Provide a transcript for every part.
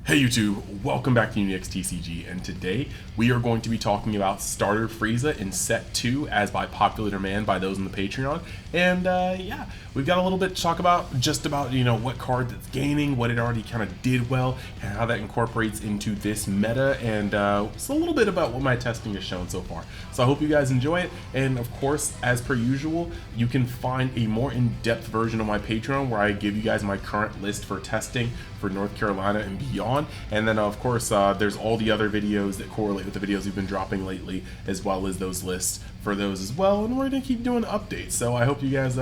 Hey YouTube, welcome back to UniXTCG, and today we are going to be talking about Starter Frieza in Set 2 as by popular demand by those in the Patreon. And yeah, we've got a little bit to talk about, just about, what card it's gaining, what it already kind of did well, and how that incorporates into this meta, and it's a little bit about what my testing has shown so far. So I hope you guys enjoy it, and of course, as per usual, you can find a more in-depth version of my Patreon where I give you guys my current list for testing for North Carolina and beyond. And then of course there's all the other videos that correlate with the videos we've been dropping lately, as well as those lists for those as well, and we're gonna keep doing updates. So I hope you guys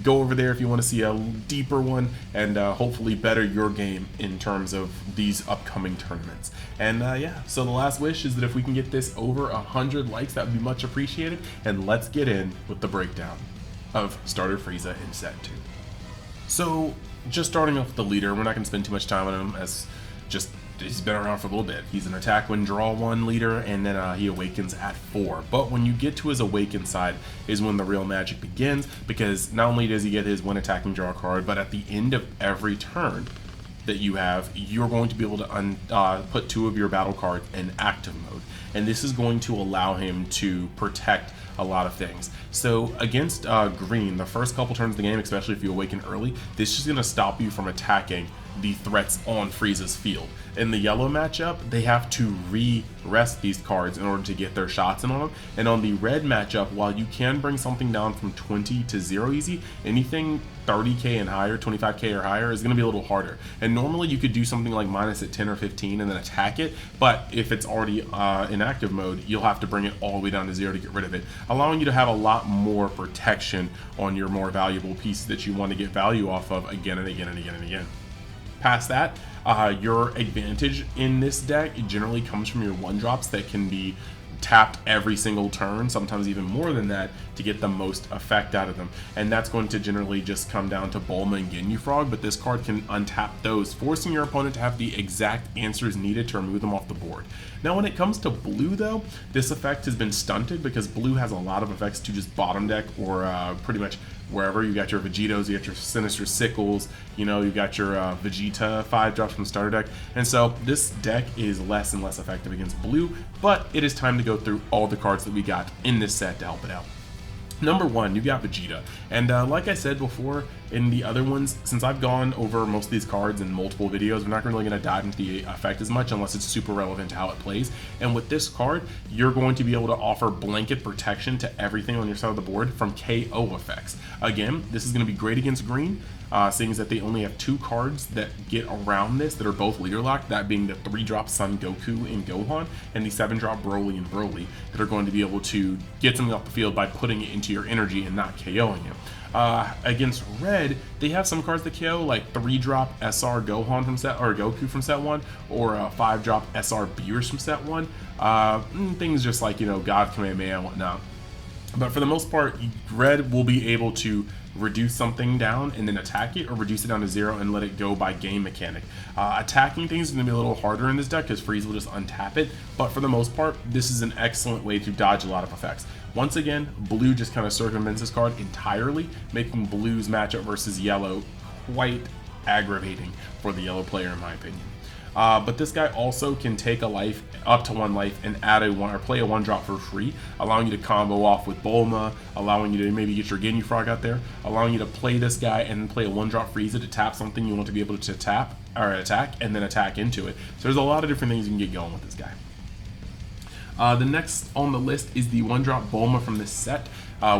go over there if you want to see a deeper one, and hopefully better your game in terms of these upcoming tournaments. And yeah, so the last wish is that if we can get this over 100 likes, that would be much appreciated. And let's get in with the breakdown of Starter Frieza in Set 2. So just starting off with the leader, we're not going to spend too much time on him, as just he's been around for a little bit. He's an attack when draw 1 leader, and then he awakens at 4. But when you get to his awaken side is when the real magic begins, because not only does he get his when attacking draw card, but at the end of every turn that you have, you're going to be able to put 2 of your battle cards in active mode, and this is going to allow him to protect a lot of things. So against green, the first couple turns of the game, especially if you awaken early, this is just going to stop you from attacking the threats on Frieza's field. In the yellow matchup, they have to re-rest these cards in order to get their shots in on them. And on the red matchup, while you can bring something down from 20 to 0 easy, anything 30k and higher, 25k or higher, is going to be a little harder. And normally you could do something like minus at 10 or 15 and then attack it, but if it's already in active mode, you'll have to bring it all the way down to 0 to get rid of it, allowing you to have a lot more protection on your more valuable pieces that you want to get value off of again and again and again and again. Past that, your advantage in this deck generally comes from your 1-drops that can be tapped every single turn, sometimes even more than that, to get the most effect out of them. And that's going to generally just come down to Bulma and Ginyu Frog, but this card can untap those, forcing your opponent to have the exact answers needed to remove them off the board. Now when it comes to blue though, this effect has been stunted because blue has a lot of effects to just bottom deck, or pretty much wherever. You got your Vegetos, you got your Sinister Sickles, you got your Vegeta 5-drops from the starter deck, and so this deck is less and less effective against blue, but it is time to go through all the cards that we got in this set to help it out. Number 1, you got Vegeta, and like I said before in the other ones, since I've gone over most of these cards in multiple videos, we're not really going to dive into the effect as much unless it's super relevant to how it plays. And with this card, you're going to be able to offer blanket protection to everything on your side of the board from KO effects. Again, this is going to be great against green, seeing as that they only have 2 cards that get around this that are both leader locked, that being the 3-drop Son Goku and Gohan, and the 7-drop Broly and Broly, that are going to be able to get something off the field by putting it into your energy and not KOing it. Against red, they have some cards that KO, like 3-drop SR Gohan from set, or Goku from set 1, or 5-drop SR Beerus from set 1. Things just like, God Kamehameha and whatnot. But for the most part, red will be able to reduce something down and then attack it, or reduce it down to 0 and let it go by game mechanic. Attacking things is going to be a little harder in this deck because Frieza will just untap it, but for the most part, this is an excellent way to dodge a lot of effects. Once again, blue just kind of circumvents this card entirely, making blue's matchup versus yellow quite aggravating for the yellow player, in my opinion. But this guy also can take a life, up to 1 life, and add a 1 or play a 1-drop for free, allowing you to combo off with Bulma, allowing you to maybe get your Ginyu Frog out there, allowing you to play this guy and then play a 1-drop Frieza to tap something you want to be able to tap or attack, and then attack into it. So there's a lot of different things you can get going with this guy. The next on the list is the 1-drop Bulma from this set.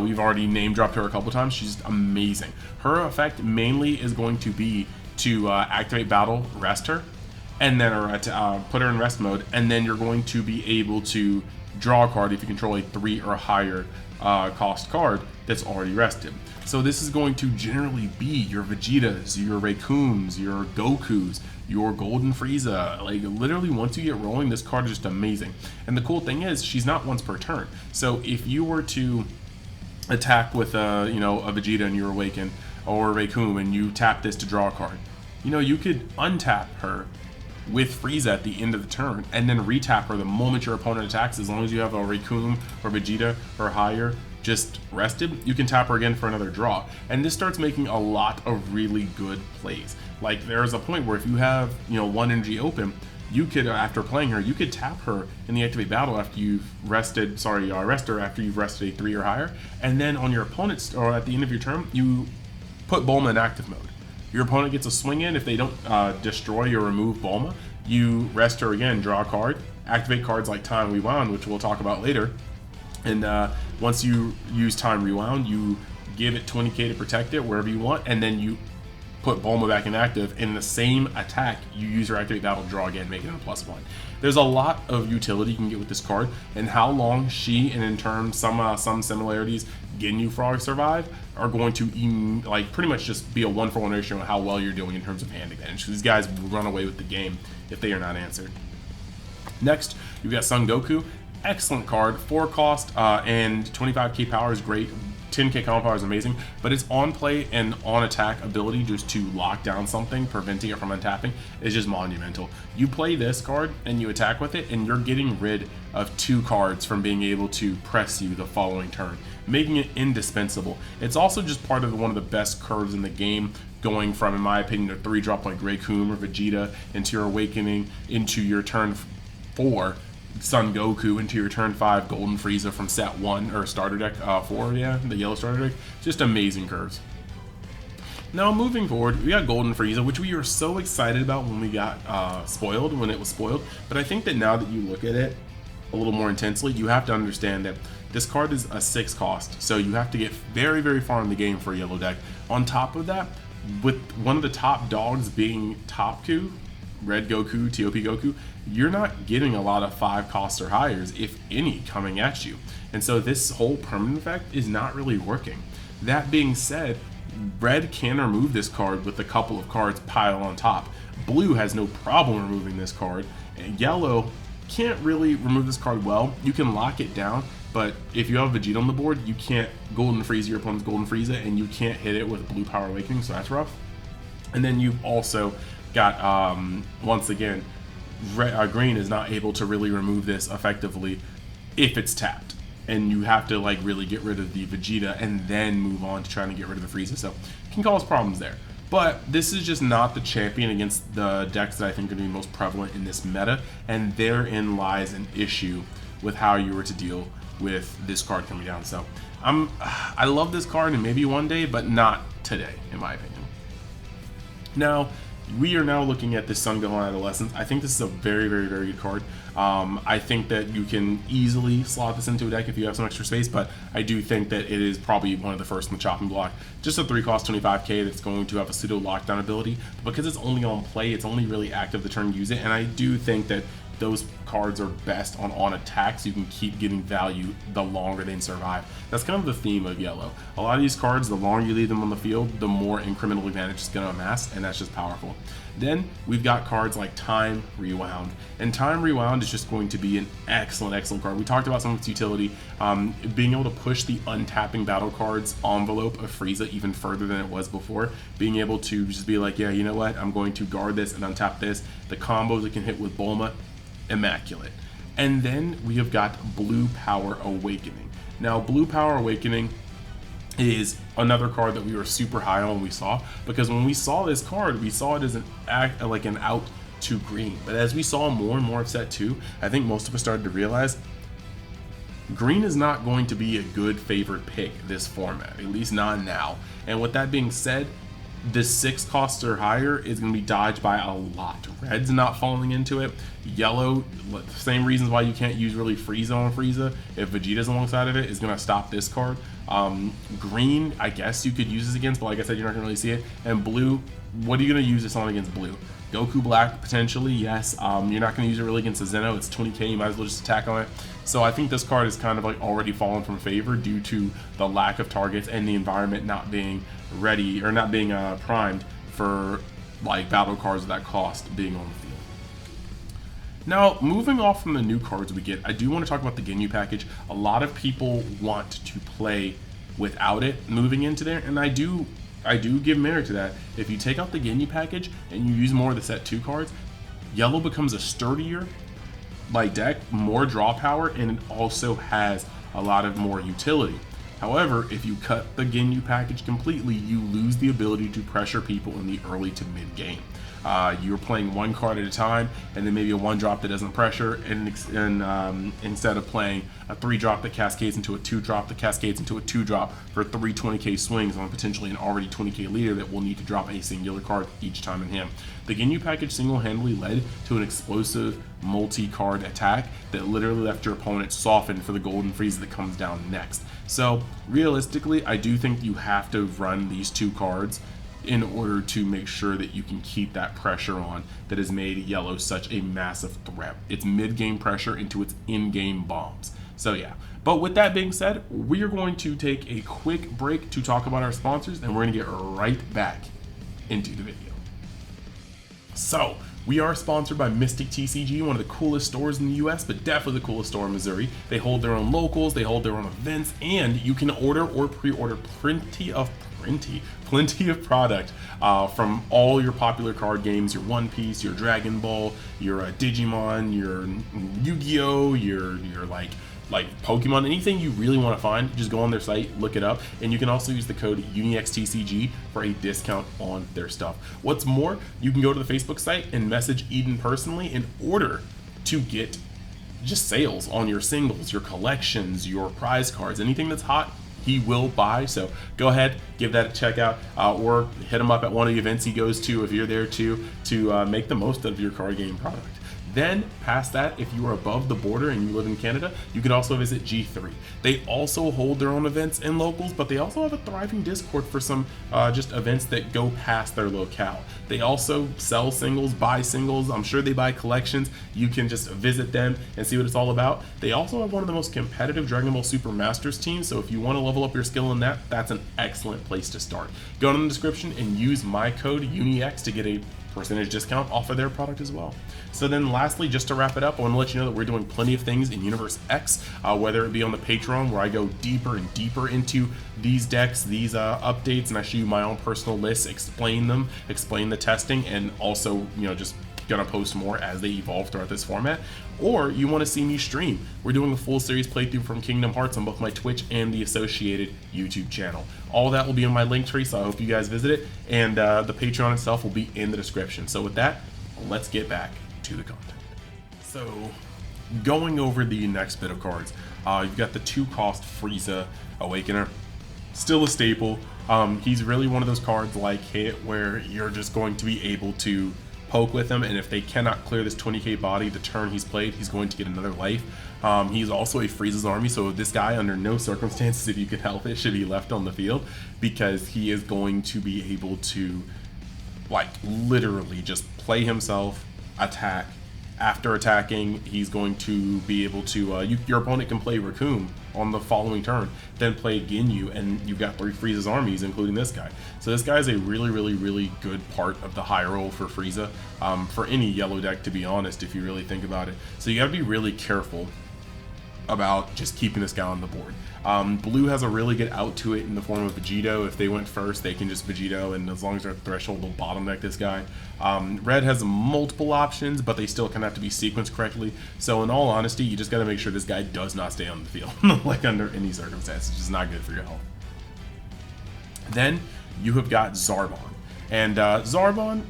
We've already name dropped her a couple times. She's just amazing. Her effect mainly is going to be to activate battle, rest her, and then put her in rest mode, and then you're going to be able to draw a card if you control a 3 or higher cost card that's already rested. So this is going to generally be your Vegetas, your Raikums, your Gokus, your Golden Frieza. Like, literally, once you get rolling, this card is just amazing. And the cool thing is, she's not once per turn. So if you were to attack with a Vegeta and you awaken, or Raikum, and you tap this to draw a card, you could untap her with Frieza at the end of the turn, and then retap her the moment your opponent attacks, as long as you have a Raikum or Vegeta or higher just rested, you can tap her again for another draw. And this starts making a lot of really good plays. Like there's a point where if you have, one energy open, you could, after playing her, you could tap her in the activate battle after you've rest her after you've rested a 3 or higher, and then on your opponent's, or at the end of your turn, you put Bulma in active mode. Your opponent gets a swing in. If they don't destroy or remove Bulma, you rest her again, draw a card, activate cards like Time Rewound, which we'll talk about later, and once you use Time Rewound, you give it 20k to protect it wherever you want, and then you put Bulma back in active. In the same attack, you use your activate battle, draw again, make it a +1. There's a lot of utility you can get with this card, and how long she, and in turn some similarities, Ginyu Frog survive, are going to pretty much just be a 1-for-1 ratio on how well you're doing in terms of hand advantage. These guys will run away with the game if they are not answered. Next, you've got Son Goku. Excellent card, 4 cost and 25k power is great. 10k combo power is amazing, but its on play and on attack ability just to lock down something, preventing it from untapping, is just monumental. You play this card and you attack with it, and you're getting rid of 2 cards from being able to press you the following turn, making it indispensable. It's also just part of one of the best curves in the game, going from, in my opinion, a 3-drop like Grey Coom or Vegeta into your Awakening, into your turn 4 Son Goku, into your turn 5 Golden Frieza from set 1 or starter deck 4, the yellow starter deck. Just amazing curves. Now moving forward, we got Golden Frieza, which we were so excited about when we got when it was spoiled. But I think that now that you look at it a little more intensely, you have to understand that this card is a 6 cost, so you have to get very, very far in the game for a yellow deck. On top of that, with one of the top dogs being Topku, Red Goku, TOP Goku, you're not getting a lot of 5 costs or higher, if any, coming at you. And so this whole permanent effect is not really working. That being said, Red can remove this card with a couple of cards piled on top. Blue has no problem removing this card. And Yellow can't really remove this card well. You can lock it down, but if you have Vegeta on the board, you can't Golden Frieza your opponent's Golden Frieza, and you can't hit it with Blue Power Awakening, so that's rough. And then you've also got, once again, green is not able to really remove this effectively if it's tapped, and you have to really get rid of the Vegeta and then move on to trying to get rid of the Frieza, so it can cause problems there. But this is just not the champion against the decks that I think are going to be most prevalent in this meta, and therein lies an issue with how you were to deal with this card coming down. So I love this card, and maybe one day, but not today, in my opinion. Now, we are now looking at this Sun Gohan Adolescence. I think this is a very, very, very good card. I think that you can easily slot this into a deck if you have some extra space, but I do think that it is probably one of the first in the chopping block. Just a 3-cost 25k that's going to have a pseudo lockdown ability. Because it's only on play, it's only really active the turn you use it, and I do think that those cards are best on attack, so you can keep getting value the longer they survive. That's kind of the theme of Yellow. A lot of these cards, the longer you leave them on the field, the more incremental advantage it's going to amass, and that's just powerful. Then we've got cards like Time Rewound, and Time Rewound is just going to be an excellent, excellent card. We talked about some of its utility, being able to push the untapping battle cards envelope of Frieza even further than it was before, being able to just be like, yeah, you know what, I'm going to guard this and untap this. The combos it can hit with Bulma, immaculate. And then we have got Blue Power Awakening. Now, Blue Power Awakening is another card that we were super high on when we saw, because when we saw this card, we saw it as an out to green. But as we saw more and more of set 2, I think most of us started to realize green is not going to be a good favored pick this format, at least not now. And with that being said, the 6 costs or higher is going to be dodged by a lot. Red's not falling into it. Yellow, same reasons why you can't use really Frieza on Frieza. If Vegeta's alongside of it, is going to stop this card. Green, I guess you could use this against, but like I said, you're not going to really see it. And blue, what are you going to use this on against blue? Goku Black, potentially, yes. You're not going to use it really against a Zeno. It's 20k, you might as well just attack on it. So I think this card is kind of already fallen from favor due to the lack of targets and the environment not being ready, or not being primed for battle cards of that cost being on the field. Now, moving off from the new cards we get, I do want to talk about the Ginyu package. A lot of people want to play without it moving into there, and I do give merit to that. If you take out the Ginyu package and you use more of the set 2 cards, Yellow becomes a sturdier deck, more draw power, and it also has a lot of more utility. However, if you cut the Ginyu package completely, you lose the ability to pressure people in the early to mid game. You're playing one card at a time, and then maybe a 1-drop that doesn't pressure, and instead of playing a 3-drop that cascades into a 2-drop that cascades into a 2-drop for 3 20k swings on potentially an already 20k leader that will need to drop a singular card each time in hand. The Ginyu package single-handedly led to an explosive multi-card attack that literally left your opponent softened for the Golden Frieza that comes down next. So realistically, I do think you have to run these 2 cards in order to make sure that you can keep that pressure on that has made yellow such a massive threat. It's mid-game pressure into its in-game bombs. So yeah, but with that being said, we are going to take a quick break to talk about our sponsors, and we're going to get right back into the video. So we are sponsored by Mystic TCG, one of the coolest stores in the US, but definitely the coolest store in Missouri. They hold their own locals, they hold their own events, and you can order or pre-order plenty of product from all your popular card games, your One Piece, your Dragon Ball, your Digimon, your Yu-Gi-Oh, your like Pokemon, anything you really want to find, just go on their site, look it up, and you can also use the code UNIXTCG for a discount on their stuff. What's more, you can go to the Facebook site and message Eden personally in order to get just sales on your singles, your collections, your prize cards, anything that's hot, he will buy. So go ahead, give that a check out, or hit him up at one of the events he goes to if you're there too, to make the most of your card game product. Then, past that, if you are above the border and you live in Canada, you can also visit G3. They also hold their own events and locals, but they also have a thriving Discord for some just events that go past their locale. They also sell singles, buy singles. I'm sure they buy collections. You can just visit them and see what it's all about. They also have one of the most competitive Dragon Ball Super Masters teams, so if you want to level up your skill in that, that's an excellent place to start. Go in the description and use my code UNIX to get a percentage discount off of their product as well. So then lastly, just to wrap it up, I want to let you know that we're doing plenty of things in Universe X, whether it be on the Patreon, where I go deeper and deeper into these decks, these updates, and I show you my own personal lists, explain them, explain the testing, and also, just gonna post more as they evolve throughout this format. Or you want to see me stream, we're doing a full series playthrough from Kingdom Hearts on both my Twitch and the associated YouTube channel. All that will be in my link tree, so I hope you guys visit it, and the Patreon itself will be in the description. So with that, let's get back to the content. So going over the next bit of cards, you've got the 2-cost Frieza Awakener, still a staple. He's really one of those cards like Hit where you're just going to be able to poke with him, and if they cannot clear this 20k body the turn he's played, he's going to get another life. He's also a Frieza's Army, so this guy under no circumstances, if you can help it, should be left on the field, because he is going to be able to literally just play himself, attack. After attacking, he's going to be able to, your opponent can play Raccoon on the following turn, then play Ginyu, and you've got 3 Frieza's armies, including this guy. So this guy is a really, really, really good part of the high roll for Frieza, for any yellow deck, to be honest, if you really think about it. So you gotta be really careful about just keeping this guy on the board. Blue has a really good out to it in the form of Vegito. If they went first, they can just Vegito, and as long as they're at threshold, they'll bottom deck this guy. Red has multiple options, but they still kind of have to be sequenced correctly. So in all honesty, you just got to make sure this guy does not stay on the field, under any circumstances. It's just not good for your health. Then you have got Zarbon. And Zarbon,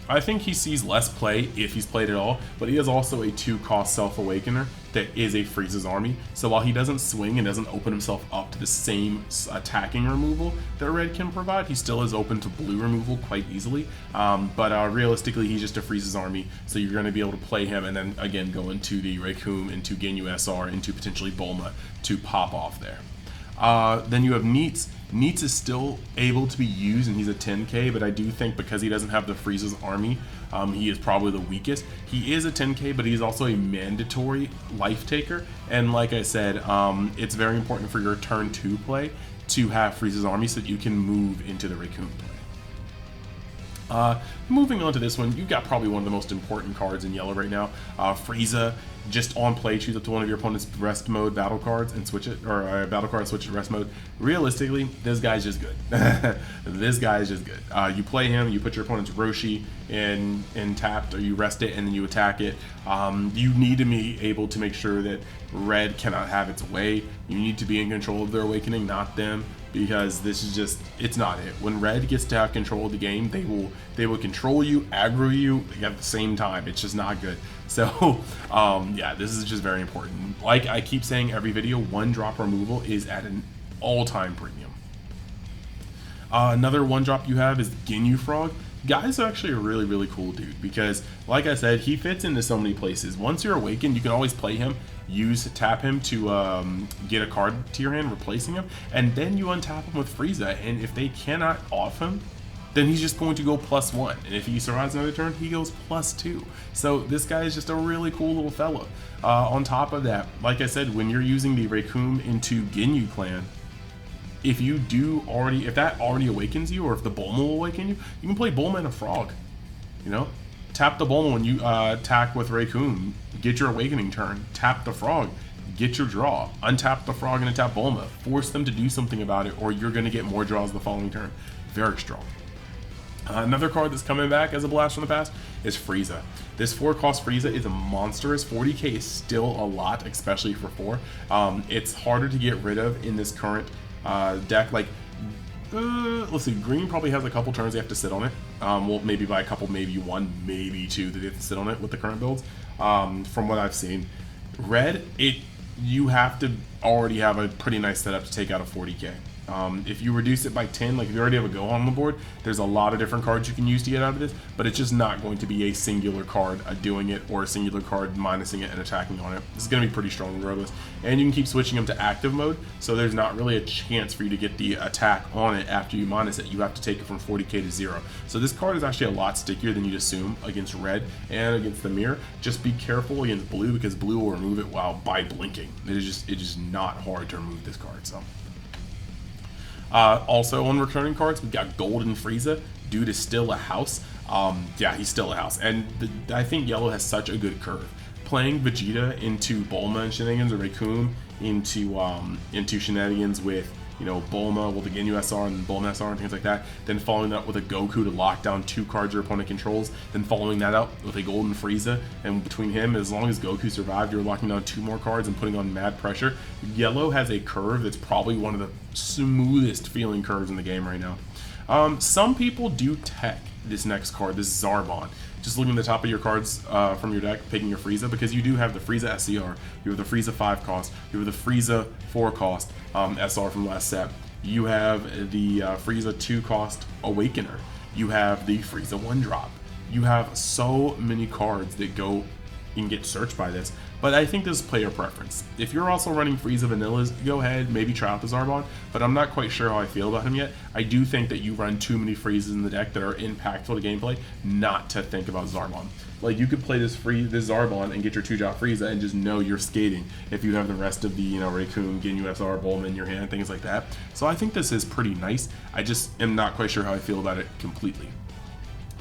I think he sees less play if he's played at all, but he is also a 2-cost Self-Awakener that is a Frieza's Army. So while he doesn't swing and doesn't open himself up to the same attacking removal that Red can provide, he still is open to blue removal quite easily. But realistically, he's just a Frieza's Army, so you're going to be able to play him and then again go into the Raccoon, into Ginyu SR, into potentially Bulma to pop off there. Then you have Neats. Neats is still able to be used, and he's a 10k, but I do think because he doesn't have the Frieza's Army, he is probably the weakest. He is a 10k, but he's also a mandatory life taker, and like I said, it's very important for your turn 2 play to have Frieza's Army so that you can move into the Raccoon play. Moving on to this one, you've got probably one of the most important cards in yellow right now. Frieza just on play, choose up to one of your opponent's rest mode battle cards and switch it, or battle card switch it to rest mode. Realistically, this guy's just good. This guy is just good. You play him, you put your opponent's Roshi in tapped, or you rest it and then you attack it. You need to be able to make sure that red cannot have its way. You need to be in control of their awakening, not them, because this is just, it's not it. When red gets to have control of the game, they will control you, aggro you at the same time. It's just not good. So yeah, this is just very important. Like I keep saying every video, 1-drop removal is at an all-time premium. Another 1-drop you have is Ginyu Frog. Guy's actually a really cool dude, because like I said, he fits into so many places. Once you're awakened, you can always play him, tap him to get a card to your hand replacing him, and then you untap him with Frieza, and if they cannot off him, then he's just going to go +1, and if he survives another turn, he goes +2. So this guy is just a really cool little fella. On top of that, like I said, when you're using the Raccoon into Ginyu Clan, if that already awakens you, or if the Bulma will awaken you, you can play Bulma and a Frog. You know, tap the Bulma when you attack with Raccoon, get your awakening turn, tap the Frog, get your draw, untap the Frog and attack Bulma, force them to do something about it, or you're going to get more draws the following turn. Very strong. Another card that's coming back as a blast from the past is Frieza. This 4-cost Frieza is a monstrous. 40k is still a lot, especially for 4. It's harder to get rid of in this current deck. Like, let's see, green probably has a couple turns they have to sit on it. Well, maybe by a couple, maybe 1, maybe 2 that they have to sit on it with the current builds. From what I've seen, red, you have to already have a pretty nice setup to take out a 40k. If you reduce it by 10, like if you already have a Gohan on the board, there's a lot of different cards you can use to get out of this, but it's just not going to be a singular card doing it, or a singular card minusing it and attacking on it. This is going to be pretty strong regardless. And you can keep switching them to active mode, so there's not really a chance for you to get the attack on it after you minus it. You have to take it from 40k to 0. So this card is actually a lot stickier than you'd assume against red and against the mirror. Just be careful against blue, because blue will remove it by blinking. It's just not hard to remove this card. So. Also on returning cards, we've got Golden Frieza. Dude is still a house. Yeah, he's still a house. And I think yellow has such a good curve. Playing Vegeta into Bulma and shenanigans, or Raccoon into shenanigans with, you know, Bulma with the Ginyu SR and Bulma SR and things like that, then following that with a Goku to lock down 2 cards your opponent controls, then following that up with a Golden Frieza, and between him, as long as Goku survived, you're locking down 2 more cards and putting on mad pressure. Yellow has a curve that's probably one of the smoothest feeling curves in the game right now. Some people do tech this next card, this Zarbon. Just looking at the top of your cards from your deck, picking your Frieza, because you do have the Frieza SCR, you have the Frieza 5-cost, you have the Frieza 4-cost SR from last set, you have the Frieza 2-cost Awakener, you have the Frieza 1-drop. You have so many cards that go and get searched by this, but I think this is player preference. If you're also running Frieza Vanillas, go ahead, maybe try out the Zarbon, but I'm not quite sure how I feel about him yet. I do think that you run too many Friezas in the deck that are impactful to gameplay not to think about Zarbon. Like, you could play this Zarbon and get your 2-drop Frieza and just know you're skating if you have the rest of the, you know, Raccoon, Ginyu SR, Bulma in your hand, things like that. So I think this is pretty nice. I just am not quite sure how I feel about it completely.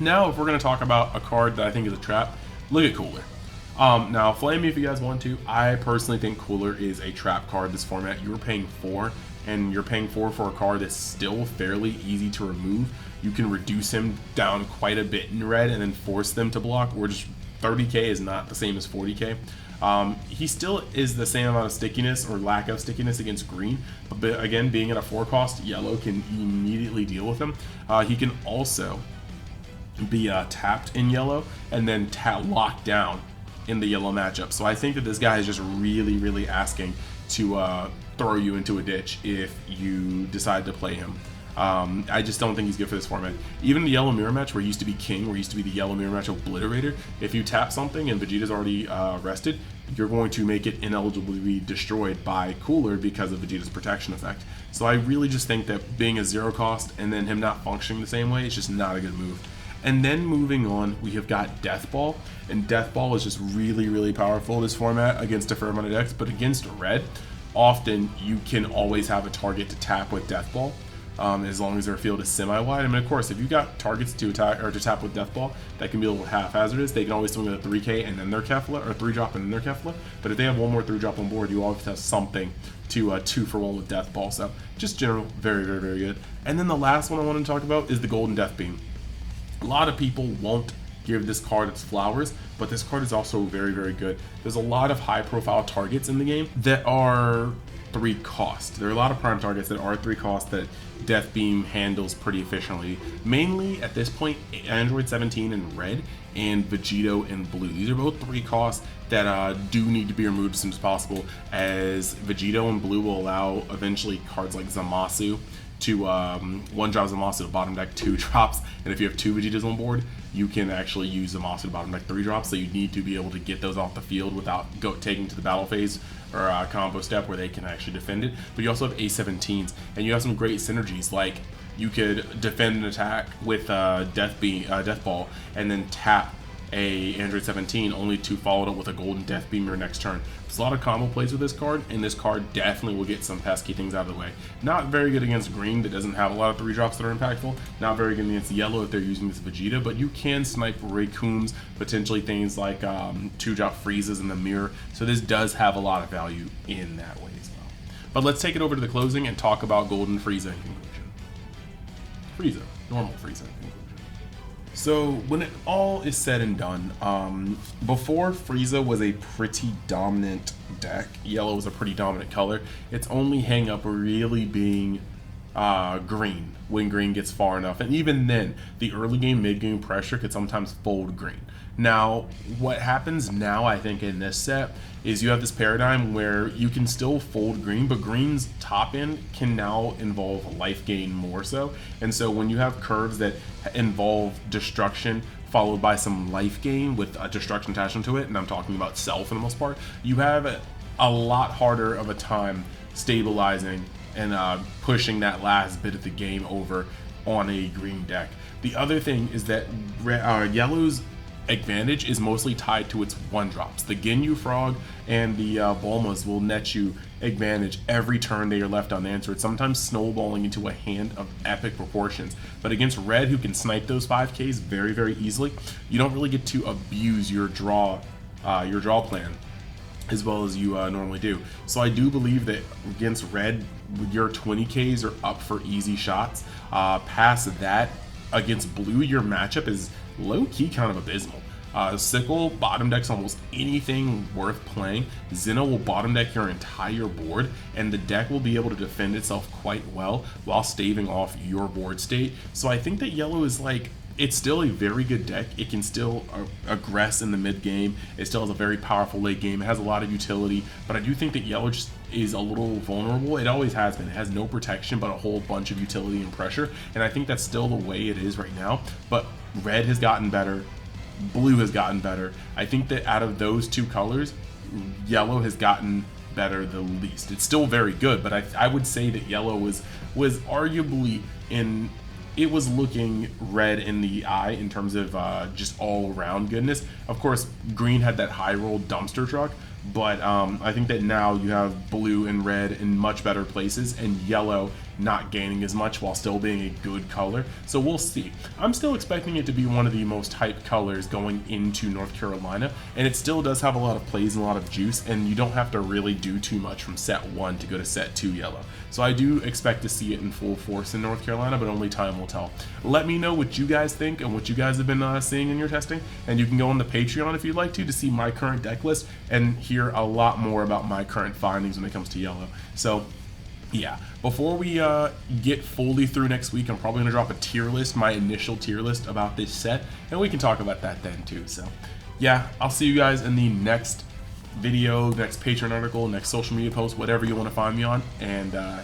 Now, if we're going to talk about a card that I think is a trap, look at Cooler. Now, flame me if you guys want to. I personally think Cooler is a trap card this format. You're paying 4, and you're paying 4 for a card that's still fairly easy to remove. You can reduce him down quite a bit in red and then force them to block, or just 30k is not the same as 40k. He still is the same amount of stickiness or lack of stickiness against green, but again, being at a 4-cost, yellow can immediately deal with him. He can also be tapped in yellow and then locked down in the yellow matchup. So I think that this guy is just really asking to throw you into a ditch if you decide to play him. I just don't think he's good for this format. Even the yellow mirror match, where he used to be king, where he used to be the yellow mirror match obliterator, if you tap something and Vegeta's already rested, you're going to make it ineligible to be destroyed by Cooler because of Vegeta's protection effect. So I really just think that being a 0-cost and then him not functioning the same way is just not a good move. And then moving on, we have got Death Ball, and Death Ball is just really powerful in this format against a fair amount of decks, but against red, often you can always have a target to tap with Death Ball. as long as their field is semi-wide. I mean, of course, if you've got targets to attack or to tap with Death Ball, that can be a little haphazardous. They can always swing with a 3K and then their Kefla, or 3-drop and then their Kefla. But if they have one more 3-drop on board, you always have something to 2-for-1 with Death Ball. So just general, very, very, very good. And then the last one I want to talk about is the Golden Death Beam. A lot of people won't give this card its flowers, but this card is also very, very good. There's a lot of high-profile targets in the game that are 3 cost. There are a lot of prime targets that are 3 cost that Death Beam handles pretty efficiently. Mainly at this point, Android 17 in red and Vegito in blue. These are both 3 costs that do need to be removed as soon as possible, as Vegito in blue will allow eventually cards like Zamasu to 1-drop Zamasu to bottom deck 2 drops, and if you have 2 Vegetas on board, you can actually use Zamasu to bottom deck 3 drops, so you need to be able to get those off the field without taking to the battle phase or a combo step where they can actually defend it. But you also have A17s, and you have some great synergies, like you could defend an attack with Death Ball and then tap a Android 17 only to follow it up with a Golden Death Beam your next turn. There's a lot of combo plays with this card, and this card definitely will get some pesky things out of the way. Not very good against green that doesn't have a lot of 3-drops that are impactful. Not very good against yellow if they're using this Vegeta, but you can snipe Raycoons, potentially things like 2-drop Friezas in the mirror. So this does have a lot of value in that way as well. But let's take it over to the closing and talk about Golden Frieza in conclusion. Frieza, normal Frieza in conclusion. So when it all is said and done, before Frieza was a pretty dominant deck, yellow was a pretty dominant color, its only hang up really being green, when green gets far enough. And even then, the early game, mid game pressure could sometimes fold green. Now, what happens now, I think, in this set is you have this paradigm where you can still fold green, but green's top end can now involve life gain more so. And so when you have curves that involve destruction followed by some life gain with a destruction attached to it, and I'm talking about self for the most part, you have a lot harder of a time stabilizing and pushing that last bit of the game over on a green deck. The other thing is that yellow's advantage is mostly tied to its 1-drops. The Ginyu Frog and the Bulmas will net you advantage every turn they are left unanswered, sometimes snowballing into a hand of epic proportions. But against red, who can snipe those 5Ks very, very easily, you don't really get to abuse your draw plan as well as you normally do. So I do believe that against red, your 20Ks are up for easy shots. Past that, against blue, your matchup is low-key kind of abysmal. Sickle bottom decks almost anything worth playing. Zeno will bottom deck your entire board, and the deck will be able to defend itself quite well while staving off your board state. So I think that yellow is like, it's still a very good deck. It can still aggress in the mid game. It still has a very powerful late game. It has a lot of utility, but I do think that yellow just is a little vulnerable. It always has been. It has no protection, but a whole bunch of utility and pressure, and I think that's still the way it is right now. But red has gotten better. Blue has gotten better. I think that out of those 2 colors, yellow has gotten better the least. It's still very good, but I would say that yellow was arguably in... It was looking red in the eye in terms of just all-around goodness. Of course, green had that high-roll dumpster truck, but I think that now you have blue and red in much better places, and yellow not gaining as much while still being a good color. So we'll see. I'm still expecting it to be one of the most hyped colors going into North Carolina, and it still does have a lot of plays and a lot of juice, and you don't have to really do too much from set 1 to go to set 2 yellow. So I do expect to see it in full force in North Carolina, but only time will tell. Let me know what you guys think and what you guys have been seeing in your testing, and you can go on the Patreon if you'd like to see my current deck list and hear a lot more about my current findings when it comes to yellow. So yeah, before we get fully through next week, I'm probably going to drop a tier list, my initial tier list about this set, and we can talk about that then too. So yeah, I'll see you guys in the next video, next Patreon article, next social media post, whatever you want to find me on, and yeah.